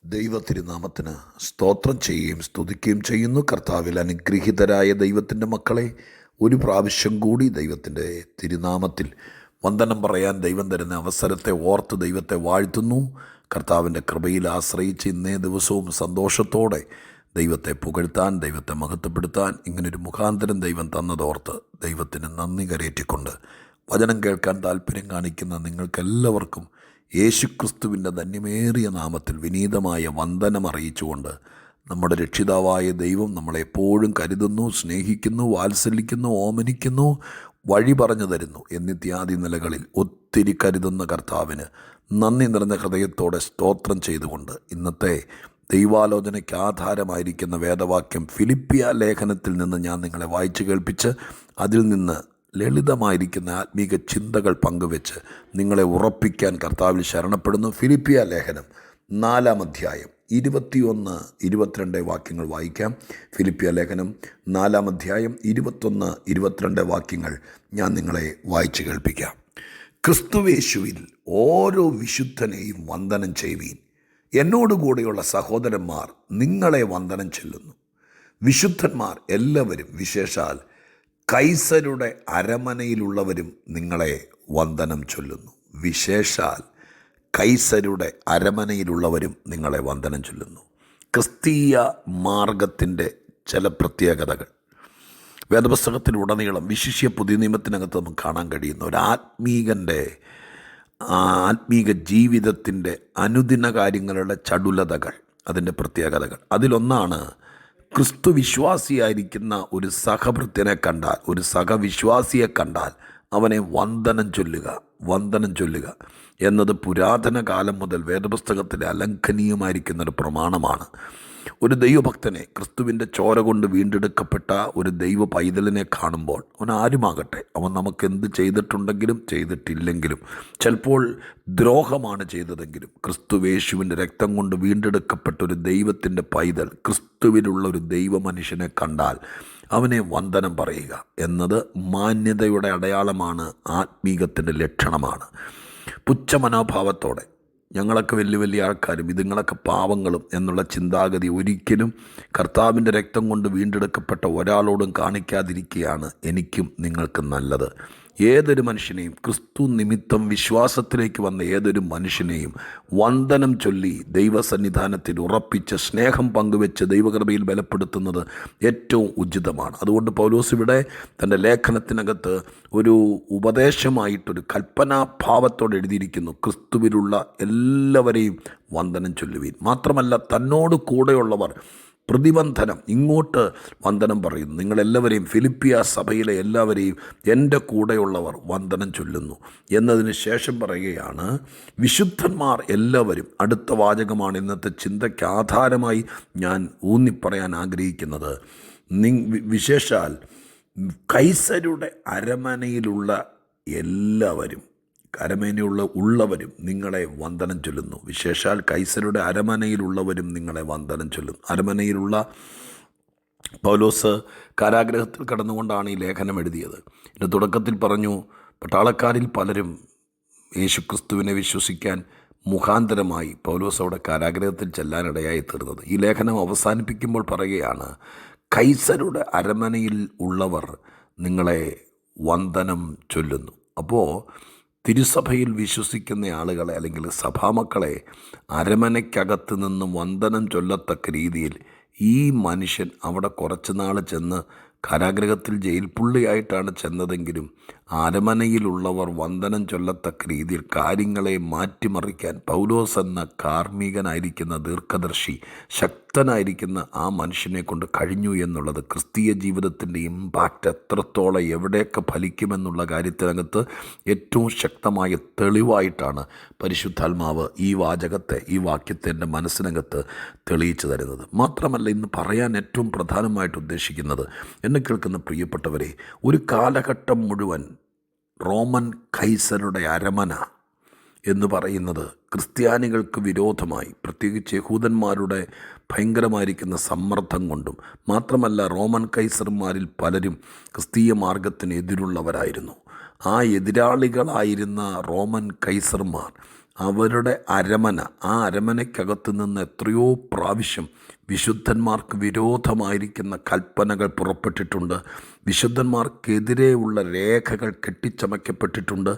ദൈവത്തിരുനാമത്തിന് സ്തോത്രം ചെയ്യുകയും സ്തുതിക്കുകയും ചെയ്യുന്നു. കർത്താവിൽ അനുഗ്രഹീതരായ ദൈവത്തിൻ്റെ മക്കളെ, ഒരു പ്രാവശ്യം കൂടി ദൈവത്തിൻ്റെ തിരുനാമത്തിൽ വന്ദനം പറയാൻ ദൈവം തരുന്ന അവസരത്തെ ഓർത്ത് ദൈവത്തെ വാഴ്ത്തുന്നു. കർത്താവിൻ്റെ കൃപയിൽ ആശ്രയിച്ച് ഇന്നേ ദിവസവും സന്തോഷത്തോടെ ദൈവത്തെ പുകഴ്ത്താൻ, ദൈവത്തെ മഹത്വപ്പെടുത്താൻ ഇങ്ങനൊരു മുഖാന്തരം ദൈവം തന്നതോർത്ത് ദൈവത്തിന് നന്ദി കരേറ്റിക്കൊണ്ട് വചനം കേൾക്കാൻ താല്പര്യം കാണിക്കുന്ന നിങ്ങൾക്കെല്ലാവർക്കും യേശുക്രിസ്തുവിൻ്റെ ധന്യമേറിയ നാമത്തിൽ വിനീതമായ വന്ദനം അറിയിച്ചുകൊണ്ട് നമ്മുടെ രക്ഷിതാവായ ദൈവം നമ്മളെപ്പോഴും കരുതുന്നു, സ്നേഹിക്കുന്നു, വാത്സല്യിക്കുന്നു, ഓമനിക്കുന്നു, വഴി പറഞ്ഞു തരുന്നു എന്നിത്യാദി നിലകളിൽ ഒത്തിരി കരുതുന്ന കർത്താവിന് നന്ദി നിറഞ്ഞ ഹൃദയത്തോടെ സ്തോത്രം ചെയ്തുകൊണ്ട് ഇന്നത്തെ ദൈവാലോചനയ്ക്ക് ആധാരമായിരിക്കുന്ന വേദവാക്യം ഫിലിപ്പിയ ലേഖനത്തിൽ നിന്ന് ഞാൻ നിങ്ങളെ വായിച്ചു കേൾപ്പിച്ച് അതിൽ നിന്ന് ലളിതമായിരിക്കുന്ന ആത്മീക ചിന്തകൾ പങ്കുവെച്ച് നിങ്ങളെ ഉറപ്പിക്കാൻ കർത്താവിൽ ശരണപ്പെടുന്നു. ഫിലിപ്പിയ ലേഖനം 4-ാം അധ്യായം 21-22 വാക്യങ്ങൾ വായിക്കാം. ഫിലിപ്പിയ ലേഖനം 4-ാം അധ്യായം 21-22 വാക്യങ്ങൾ ഞാൻ നിങ്ങളെ വായിച്ചു കേൾപ്പിക്കാം. ക്രിസ്തുവേശുവിൽ ഓരോ വിശുദ്ധനെയും വന്ദനം ചെയ്യുവീൻ. എന്നോടുകൂടെയുള്ള സഹോദരന്മാർ നിങ്ങളെ വന്ദനം ചെല്ലുന്നു. വിശുദ്ധന്മാർ എല്ലാവരും, വിശേഷാൽ കൈസരുടെ അരമനയിലുള്ളവരും നിങ്ങളെ വന്ദനം ചൊല്ലുന്നു. വിശേഷാൽ കൈസരുടെ അരമനയിലുള്ളവരും നിങ്ങളെ വന്ദനം ചൊല്ലുന്നു. ക്രിസ്തീയ മാർഗത്തിൻ്റെ ചില പ്രത്യേകതകൾ വേദപുസ്തകത്തിലുടനീളം, വിശിഷ്യ പുതിയ നിയമത്തിനകത്ത് നമുക്ക് കാണാൻ കഴിയുന്ന ഒരു ആത്മീക ജീവിതത്തിൻ്റെ അനുദിന കാര്യങ്ങളുടെ ചടുലതകൾ, അതിൻ്റെ പ്രത്യേകതകൾ. അതിലൊന്നാണ് ക്രിസ്തു വിശ്വാസിയായിരിക്കുന്ന ഒരു സഹഭൃത്യനെ കണ്ടാൽ, ഒരു സഹവിശ്വാസിയെ കണ്ടാൽ അവനെ വന്ദനം ചൊല്ലുക എന്നത് പുരാതന കാലം മുതൽ വേദപുസ്തകത്തിൽ അലംഘനീയമായിരിക്കുന്നൊരു പ്രമാണമാണ്. ഒരു ദൈവഭക്തനെ, ക്രിസ്തുവിൻ്റെ ചോര കൊണ്ട് വീണ്ടെടുക്കപ്പെട്ട ഒരു ദൈവ പൈതലിനെ കാണുമ്പോൾ, അവൻ ആരുമാകട്ടെ, അവൻ നമുക്കെന്ത് ചെയ്തിട്ടുണ്ടെങ്കിലും ചെയ്തിട്ടില്ലെങ്കിലും, ചിലപ്പോൾ ദ്രോഹമാണ് ചെയ്തതെങ്കിലും, ക്രിസ്തുവേശുവിൻ്റെ രക്തം കൊണ്ട് വീണ്ടെടുക്കപ്പെട്ട ഒരു ദൈവത്തിൻ്റെ പൈതൽ, ക്രിസ്തുവിലുള്ള ഒരു ദൈവ മനുഷ്യനെ കണ്ടാൽ അവനെ വന്ദനം പറയുക എന്നത് മാന്യതയുടെ അടയാളമാണ്, ആത്മീകത്തിൻ്റെ ലക്ഷണമാണ്. പുച്ഛമനോഭാവത്തോടെ ഞങ്ങളൊക്കെ വലിയ വലിയ ആൾക്കാരും ഇതുങ്ങളൊക്കെ പാവങ്ങളും എന്നുള്ള ചിന്താഗതി ഒരിക്കലും കർത്താവിൻ്റെ രക്തം കൊണ്ട് വീണ്ടെടുക്കപ്പെട്ട ഒരാളോടും കാണിക്കാതിരിക്കുകയാണ് എനിക്കും നിങ്ങൾക്കും നല്ലത്. ഏതൊരു മനുഷ്യനെയും, ക്രിസ്തു നിമിത്തം വിശ്വാസത്തിലേക്ക് വന്ന ഏതൊരു മനുഷ്യനെയും വന്ദനം ചൊല്ലി ദൈവസന്നിധാനത്തിൽ ഉറപ്പിച്ച് സ്നേഹം പങ്കുവെച്ച് ദൈവകൃപയിൽ ബലപ്പെടുത്തുന്നത് ഏറ്റവും ഉചിതമാണ്. അതുകൊണ്ട് പൗലോസ് ഇവിടെ തൻ്റെ ലേഖനത്തിനകത്ത് ഒരു ഉപദേശമായിട്ടൊരു കൽപ്പനാഭാവത്തോടെ എഴുതിയിരിക്കുന്നു. ക്രിസ്തുവിലുള്ള എല്ലാവരെയും വന്ദനം ചൊല്ലുവീൻ. മാത്രമല്ല, തന്നോട് കൂടെയുള്ളവർ പ്രതിബന്ധനം ഇങ്ങോട്ട് വന്ദനം പറയുന്നു. നിങ്ങളെല്ലാവരെയും, ഫിലിപ്പിയ സഭയിലെ എല്ലാവരെയും എൻ്റെ കൂടെയുള്ളവർ വന്ദനം ചൊല്ലുന്നു എന്നതിന് ശേഷം പറയുകയാണ്, വിശുദ്ധന്മാർ എല്ലാവരും. അടുത്ത വാചകമാണ് ഇന്നത്തെ ചിന്തയ്ക്ക് ആധാരമായി ഞാൻ ഊന്നിപ്പറയാൻ ആഗ്രഹിക്കുന്നത്. വിശേഷാൽ കൈസരുടെ അരമനയിലുള്ള എല്ലാവരും, ഉള്ളവരും നിങ്ങളെ വന്ദനം ചൊല്ലുന്നു. വിശേഷാൽ കൈസരുടെ അരമനയിലുള്ളവരും നിങ്ങളെ വന്ദനം ചൊല്ലുന്നു. അരമനയിലുള്ള പൗലോസ് കാരാഗ്രഹത്തിൽ കടന്നുകൊണ്ടാണ് ഈ ലേഖനം എഴുതിയത്. ഇതിൻ്റെ തുടക്കത്തിൽ പറഞ്ഞു, പട്ടാളക്കാരിൽ പലരും യേശുക്രിസ്തുവിനെ വിശ്വസിക്കാൻ മുഖാന്തരമായി പൗലോസ് അവിടെ കാരാഗ്രഹത്തിൽ ചെല്ലാനിടയായി തീർന്നത്. ഈ ലേഖനം അവസാനിപ്പിക്കുമ്പോൾ പറയുകയാണ്, കൈസരുടെ അരമനയിൽ ഉള്ളവർ നിങ്ങളെ വന്ദനം ചൊല്ലുന്നു. അപ്പോൾ തിരുസഭയിൽ വിശ്വസിക്കുന്ന ആളുകളെ, അല്ലെങ്കിൽ സഭാമക്കളെ അരമനയ്ക്കകത്ത് നിന്ന് വന്ദനം ചൊല്ലത്തക്ക രീതിയിൽ ഈ മനുഷ്യൻ അവിടെ കുറച്ച് നാൾ ചെന്ന്, കാരാഗ്രഹത്തിൽ ജയിൽ പുള്ളിയായിട്ടാണ് ചെന്നതെങ്കിലും അരമനയിലുള്ളവർ വന്ദനം ചൊല്ലത്തക്ക രീതിയിൽ കാര്യങ്ങളെ മാറ്റിമറിക്കാൻ പൗലോസ് എന്ന കാർമ്മികനായിരിക്കുന്ന ദീർഘദർശി, ശക്തനായിരിക്കുന്ന ആ മനുഷ്യനെ കൊണ്ട് കഴിഞ്ഞു എന്നുള്ളത് ക്രിസ്തീയ ജീവിതത്തിൻ്റെ ഇമ്പാക്റ്റ് എത്രത്തോളം എവിടെയൊക്കെ ഫലിക്കുമെന്നുള്ള കാര്യത്തിനകത്ത് ഏറ്റവും ശക്തമായ തെളിവായിട്ടാണ് പരിശുദ്ധാത്മാവ് ഈ വാക്യത്തെ എൻ്റെ മനസ്സിനകത്ത് തെളിയിച്ചു തരുന്നത്. മാത്രമല്ല, ഇന്ന് പറയാൻ ഏറ്റവും പ്രധാനമായിട്ട് ഉദ്ദേശിക്കുന്നത്, എന്നെ കേൾക്കുന്ന പ്രിയപ്പെട്ടവരെ, ഒരു കാലഘട്ടം മുഴുവൻ റോമൻ കൈസരുടെ അരമന എന്ന് പറയുന്നത് ക്രിസ്ത്യാനികൾക്ക് വിരോധമായി, പ്രത്യേകിച്ച് യഹൂദന്മാരുടെ ഭയങ്കരമായിരിക്കുന്ന സമ്മർദ്ദം കൊണ്ടും, മാത്രമല്ല റോമൻ കൈസർമാരിൽ പലരും ക്രിസ്തീയ മാർഗത്തിന് എതിരുള്ളവരായിരുന്നു. ആ എതിരാളികളായിരുന്ന റോമൻ കൈസർമാർ അവരുടെ അരമന, ആ അരമനയ്ക്കകത്ത് നിന്ന് എത്രയോ പ്രാവശ്യം വിശുദ്ധന്മാർക്ക് വിരോധമായിരിക്കുന്ന കൽപ്പനകൾ പുറപ്പെട്ടിട്ടുണ്ട്. വിശുദ്ധന്മാർക്കെതിരെയുള്ള രേഖകൾ കെട്ടിച്ചമയ്ക്കപ്പെട്ടിട്ടുണ്ട്.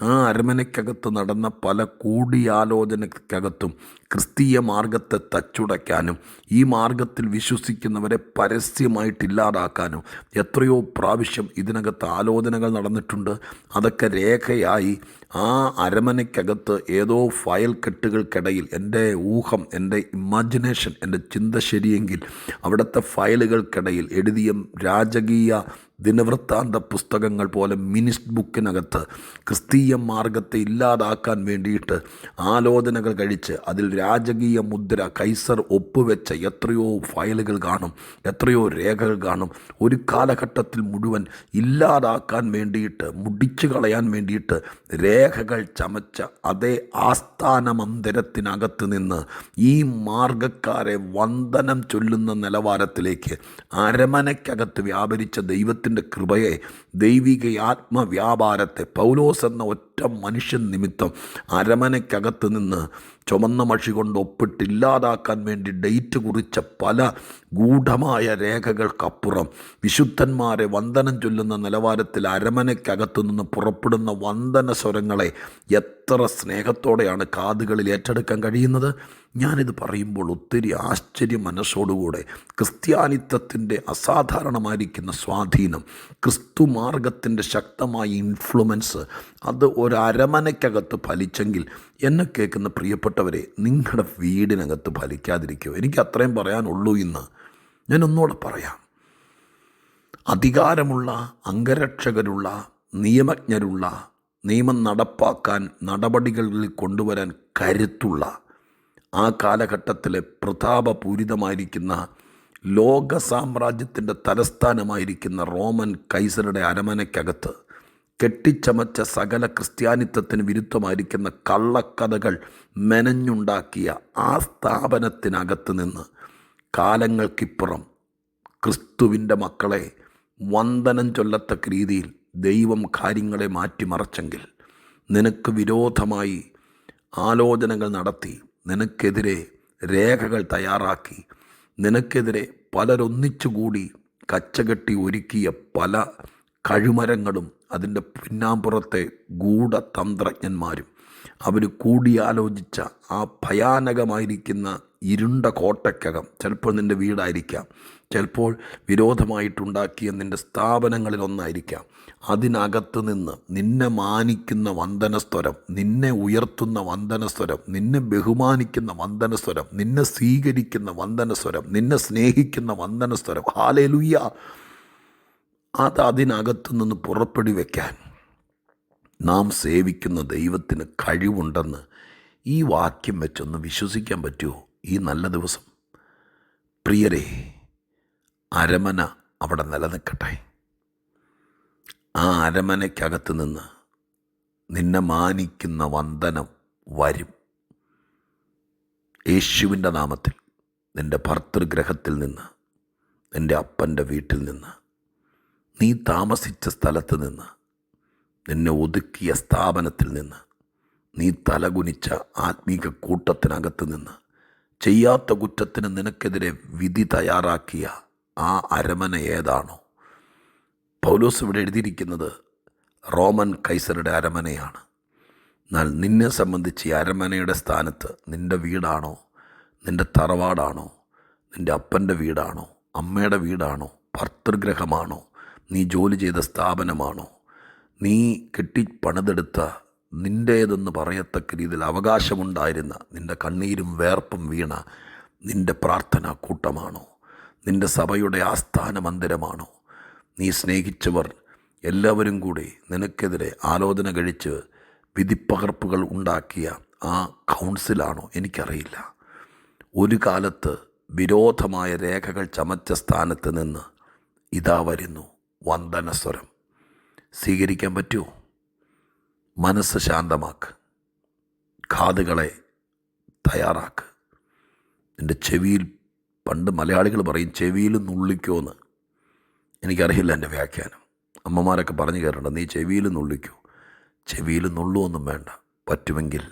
ആ അരമനയ്ക്കകത്ത് നടന്ന പല കൂടിയാലോചനയ്ക്കകത്തും ക്രിസ്തീയ മാർഗത്തെ തച്ചുടയ്ക്കാനും ഈ മാർഗത്തിൽ വിശ്വസിക്കുന്നവരെ പരസ്യമായിട്ടില്ലാതാക്കാനും എത്രയോ പ്രാവശ്യം ഇതിനകത്ത് ആലോചനകൾ നടന്നിട്ടുണ്ട്. അതൊക്കെ രേഖയായി ആ അരമനയ്ക്കകത്ത് ഏതോ ഫയൽ കെട്ടുകൾക്കിടയിൽ, എൻ്റെ ഊഹം, എൻ്റെ ഇമാജിനേഷൻ, എൻ്റെ ചിന്ത ശരിയെങ്കിൽ അവിടുത്തെ ഫയലുകൾക്കിടയിൽ എഴുതിയ രാജകീയ ദിനവൃത്താന്ത പുസ്തകങ്ങൾ പോലെ മിനിസ്റ്റ് ബുക്കിനകത്ത് ക്രിസ്തീയ മാർഗത്തെ ഇല്ലാതാക്കാൻ വേണ്ടിയിട്ട് ആലോചനകൾ കഴിച്ച് അതിൽ രാജകീയ മുദ്ര കൈസർ ഒപ്പുവെച്ച എത്രയോ ഫയലുകൾ കാണും, എത്രയോ രേഖകൾ കാണും. ഒരു കാലഘട്ടത്തിൽ മുഴുവൻ ഇല്ലാതാക്കാൻ വേണ്ടിയിട്ട്, മുടിച്ചു കളയാൻ വേണ്ടിയിട്ട് രേഖകൾ ചമച്ച അതേ ആസ്ഥാന മന്ദിരത്തിനകത്ത് നിന്ന് ഈ മാർഗക്കാരെ വന്ദനം ചൊല്ലുന്ന നിലവാരത്തിലേക്ക് അരമനയ്ക്കകത്ത് വ്യാപരിച്ച ദൈവത്തിൻ്റെ കൃപയെ, ദൈവിക ആത്മവ്യാപാരത്തെ പൗലോസ് എന്ന ഒറ്റ മനുഷ്യൻ നിമിത്തം അരമനയ്ക്കകത്ത് നിന്ന് ചുമന്ന മഷി കൊണ്ട് ഒപ്പിട്ടില്ലാതാക്കാൻ വേണ്ടി ഡേറ്റ് കുറിച്ച പല ഗൂഢമായ രേഖകൾക്കപ്പുറം വിശുദ്ധന്മാരെ വന്ദനം ചൊല്ലുന്ന നിലവാരത്തിൽ അരമനയ്ക്കകത്തു നിന്ന് പുറപ്പെടുന്ന വന്ദന സ്വരങ്ങളെ എത്ര സ്നേഹത്തോടെയാണ് കാതുകളിൽ ഏറ്റെടുക്കാൻ കഴിയുന്നത്. ഞാനിത് പറയുമ്പോൾ ഒത്തിരി ആശ്ചര്യ മനസ്സോടുകൂടെ ക്രിസ്ത്യാനിത്വത്തിൻ്റെ അസാധാരണമായിരിക്കുന്ന സ്വാധീനം, ക്രിസ്തു മാർഗത്തിൻ്റെ ശക്തമായ ഇൻഫ്ലുവൻസ് അത് ഒരരമനയ്ക്കകത്ത് ഫലിച്ചെങ്കിൽ എന്നെ കേൾക്കുന്ന പ്രിയപ്പെട്ടവരെ, നിങ്ങളുടെ വീടിനകത്ത് ഫലിക്കാതിരിക്കുമോ? എനിക്ക് അത്രയും പറയാനുള്ളൂ. ഇന്ന് ഞാനൊന്നുകൂടെ പറയാം. അധികാരമുള്ള, അംഗരക്ഷകരുള്ള, നിയമജ്ഞരുള്ള, നിയമം നടപ്പാക്കാൻ, നടപടികളിൽ കൊണ്ടുവരാൻ കരുത്തുള്ള, ആ കാലഘട്ടത്തിലെ പ്രതാപപൂരിതമായിരിക്കുന്ന ലോക സാമ്രാജ്യത്തിൻ്റെ തലസ്ഥാനമായിരിക്കുന്ന റോമൻ കൈസറുടെ അരമനയ്ക്കകത്ത് കെട്ടിച്ചമച്ച സകല ക്രിസ്ത്യാനിത്വത്തിന് വിരുദ്ധമായിരിക്കുന്ന കള്ളക്കഥകൾ മെനഞ്ഞുണ്ടാക്കിയ ആ സ്ഥാപനത്തിനകത്ത് നിന്ന് കാലങ്ങൾക്കിപ്പുറം ക്രിസ്തുവിൻ്റെ മക്കളെ വന്ദനം ചൊല്ലത്തക്ക രീതിയിൽ ദൈവം കാര്യങ്ങളെ മാറ്റിമറച്ചെങ്കിൽ, നിനക്ക് വിരോധമായി ആലോചനകൾ നടത്തി, നിനക്കെതിരെ രേഖകൾ തയ്യാറാക്കി, നിനക്കെതിരെ പലരൊന്നിച്ചുകൂടി കച്ചകെട്ടി ഒരുക്കിയ പല കഴുമരങ്ങളും അതിൻ്റെ പിന്നാമ്പുറത്തെ ഗൂഢതന്ത്രജ്ഞന്മാരും അവർ കൂടിയാലോചിച്ച ആ ഭയാനകമായിരിക്കുന്ന ഇരുണ്ട കോട്ടയ്ക്കകം, ചിലപ്പോൾ നിൻ്റെ വീടായിരിക്കാം, ചിലപ്പോൾ വിരോധമായിട്ടുണ്ടാക്കിയ നിൻ്റെ സ്ഥാപനങ്ങളിലൊന്നായിരിക്കാം, അതിനകത്ത് നിന്ന് നിന്നെ മാനിക്കുന്ന വന്ദനസ്വരം, നിന്നെ ഉയർത്തുന്ന വന്ദനസ്വരം, നിന്നെ ബഹുമാനിക്കുന്ന വന്ദനസ്വരം, നിന്നെ സ്വീകരിക്കുന്ന വന്ദനസ്വരം, നിന്നെ സ്നേഹിക്കുന്ന വന്ദനസ്വരം, ഹല്ലേലൂയ, അത് അതിനകത്തു നിന്ന് പുറപ്പെടു വയ്ക്കാൻ നാം സേവിക്കുന്ന ദൈവത്തിന് കഴിവുണ്ടെന്ന് ഈ വാക്യം വെച്ചൊന്ന് വിശ്വസിക്കാൻ പറ്റുമോ ഈ നല്ല ദിവസം? പ്രിയരെ, അരമന അവിടെ നിലനിൽക്കട്ടെ. ആ അരമനയ്ക്കകത്ത് നിന്ന് നിന്നെ മാനിക്കുന്ന വന്ദനം വരും. യേശുവിൻ്റെ നാമത്തിൽ നിൻ്റെ ഭർതൃഗ്രഹത്തിൽ നിന്ന്, നിൻ്റെ അപ്പൻ്റെ വീട്ടിൽ നിന്ന്, നീ താമസിച്ച സ്ഥലത്ത് നിന്ന്, നിന്നെ ഒതുക്കിയ സ്ഥാപനത്തിൽ നിന്ന്, നീ തലകുനിച്ച ആത്മീക കൂട്ടത്തിനകത്ത് നിന്ന്, ചെയ്യാത്ത കുറ്റത്തിന് നിനക്കെതിരെ വിധി തയ്യാറാക്കിയ ആ അരമന ഏതാണോ? പൗലോസ് ഇവിടെ എഴുതിയിരിക്കുന്നത് റോമൻ കൈസറുടെ അരമനയാണ്. എന്നാൽ നിന്നെ സംബന്ധിച്ച് ഈ അരമനയുടെ സ്ഥാനത്ത് നിൻ്റെ വീടാണോ, നിൻ്റെ തറവാടാണോ, നിൻ്റെ അപ്പൻ്റെ വീടാണോ, അമ്മയുടെ വീടാണോ, ഭർതൃഗ്രഹമാണോ, നീ ജോലി ചെയ്ത സ്ഥാപനമാണോ, നീ പണിതെടുത്ത നിൻ്റേതെന്ന് പറയത്തക്ക രീതിയിൽ അവകാശമുണ്ടായിരുന്ന, നിൻ്റെ കണ്ണീരും വേർപ്പും വീണ നിൻ്റെ പ്രാർത്ഥനാ കൂട്ടമാണോ, നിൻ്റെ സഭയുടെ ആസ്ഥാന മന്ദിരമാണോ, നീ സ്നേഹിച്ചവർ എല്ലാവരും കൂടി നിനക്കെതിരെ ആലോചന കഴിച്ച് വിധിപ്പകർപ്പുകൾ ഉണ്ടാക്കിയ ആ കൗൺസിലാണോ? എനിക്കറിയില്ല. ഒരു കാലത്ത് വിരോധമായ രേഖകൾ ചമച്ച സ്ഥാനത്ത് നിന്ന് ഇതാ വരുന്നു വന്ദനസ്വരം. സ്വീകരിക്കാൻ പറ്റുമോ? മനസ്സ് ശാന്തമാക്ക്, കാതുകളെ തയ്യാറാക്ക്. എൻ്റെ ചെവിയിൽ, പണ്ട് മലയാളികൾ പറയും ചെവിയിൽ നുള്ളിക്കോന്ന്, എനിക്കറിയില്ല എൻ്റെ വ്യാഖ്യാനം. അമ്മമാരൊക്കെ പറഞ്ഞു കേട്ടിട്ടുണ്ട്, നീ ചെവിയിൽ നുള്ളിക്കോ. ചെവിയിൽ നുള്ളുവൊന്നും വേണ്ട. പറ്റുമെങ്കിൽ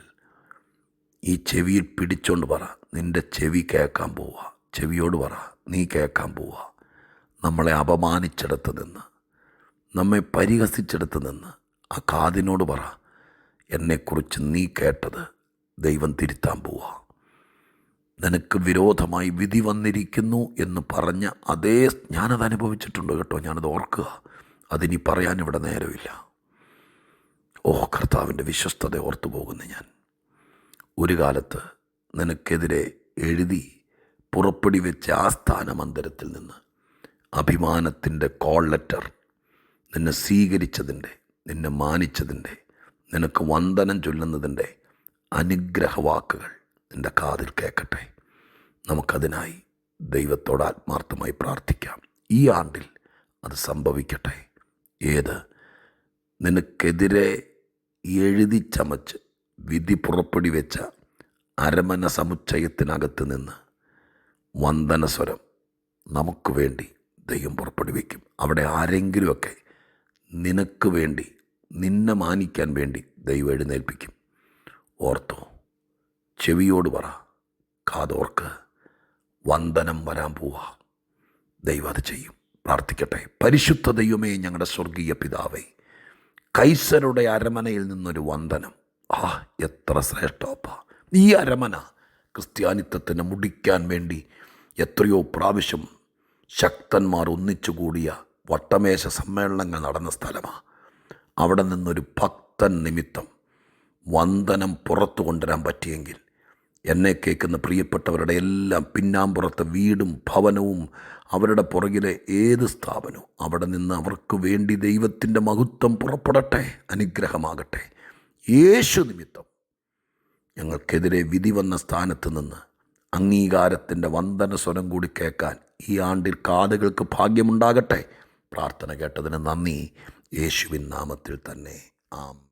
ഈ ചെവിയിൽ പിടിച്ചോണ്ട് പറ, നിൻ്റെ ചെവി കേൾക്കാൻ പോവുക. ചെവിയോട് പറ, നീ കേൾക്കാൻ പോവുക. നമ്മളെ അപമാനിച്ചിടത്ത് നിന്ന്, നമ്മെ പരിഹസിച്ചിടത്ത് നിന്ന് ആ കാതിനോട് പറ, എന്നെക്കുറിച്ച് നീ കേട്ടത് ദൈവം തിരുത്താൻ പോവുക. നിനക്ക് വിരോധമായി വിധി വന്നിരിക്കുന്നു എന്ന് പറഞ്ഞ അതേ, ഞാനത് അനുഭവിച്ചിട്ടുണ്ട് കേട്ടോ, ഞാനത് ഓർക്കുക. അതിനി പറയാൻ ഇവിടെ നേരമില്ല. കർത്താവിൻ്റെ വിശ്വസ്തത ഓർത്തു പോകുന്നു ഞാൻ. ഒരു കാലത്ത് നിനക്കെതിരെ എഴുതി പുറപ്പെടി വെച്ച ആസ്ഥാന മന്ദിരത്തിൽ നിന്ന് അഭിമാനത്തിൻ്റെ കോൾ ലെറ്റർ, നിന്നെ സ്വീകരിച്ചതിൻ്റെ, നിന്നെ മാനിച്ചതിൻ്റെ, നിനക്ക് വന്ദനം ചൊല്ലുന്നതിൻ്റെ അനുഗ്രഹവാക്കുകൾ നിൻ്റെ കാതിൽ കേൾക്കട്ടെ. നമുക്കതിനായി ദൈവത്തോട് ആത്മാർത്ഥമായി പ്രാർത്ഥിക്കാം. ഈ ആണ്ടിൽ അത് സംഭവിക്കട്ടെ. ഏത് നിനക്കെതിരെ എഴുതി ചമച്ച് വിധി പുറപ്പെടി വെച്ച അരമന സമുച്ചയത്തിനകത്ത് നിന്ന് വന്ദനസ്വരം നമുക്ക് വേണ്ടി ദൈവം പുറപ്പെടി വയ്ക്കും. അവിടെ ആരെങ്കിലുമൊക്കെ നിനക്ക് വേണ്ടി, നിന്നെ മാനിക്കാൻ വേണ്ടി ദൈവം എഴുന്നേൽപ്പിക്കും. ഓർത്തോ, ചെവിയോട് പറ, കാതോർക്ക്, വന്ദനം വരാൻ പോവാ. ദൈവം അത് ചെയ്യും. പ്രാർത്ഥിക്കട്ടെ. പരിശുദ്ധ ദൈവമേ, ഞങ്ങളുടെ സ്വർഗീയ പിതാവേ, കൈസരുടെ അരമനയിൽ നിന്നൊരു വന്ദനം. എത്ര ശ്രേഷ്ഠപ്പ! ഈ അരമന ക്രിസ്ത്യാനിത്വത്തിനെ മുടിക്കാൻ വേണ്ടി എത്രയോ പ്രാവശ്യം ശക്തന്മാർ ഒന്നിച്ചുകൂടിയ വട്ടമേശ സമ്മേളനങ്ങൾ നടന്ന സ്ഥലമാണ്. അവിടെ നിന്നൊരു ഭക്തൻ നിമിത്തം വന്ദനം പുറത്തു കൊണ്ടുവരാൻ പറ്റിയെങ്കിൽ, എന്നെ കേൾക്കുന്ന പ്രിയപ്പെട്ടവരുടെ എല്ലാം പിന്നാമ്പുറത്തെ വീടും ഭവനവും അവരുടെ പുറകിലെ ഏത് സ്ഥാപനവും, അവിടെ നിന്ന് അവർക്ക് വേണ്ടി ദൈവത്തിൻ്റെ മഹത്വം പുറപ്പെടട്ടെ, അനുഗ്രഹമാകട്ടെ. യേശു നിമിത്തം ഞങ്ങൾക്കെതിരെ വിധി വന്ന സ്ഥാനത്ത് നിന്ന് അംഗീകാരത്തിൻ്റെ വന്ദന സ്വരം കൂടി കേൾക്കാൻ ഈ ആണ്ടിൽ കാതുകൾക്ക് ഭാഗ്യമുണ്ടാകട്ടെ. പ്രാർത്ഥന കേട്ടതിന് നന്ദി. യേശുവിൻ നാമത്തിൽ തന്നെ. ആമേൻ.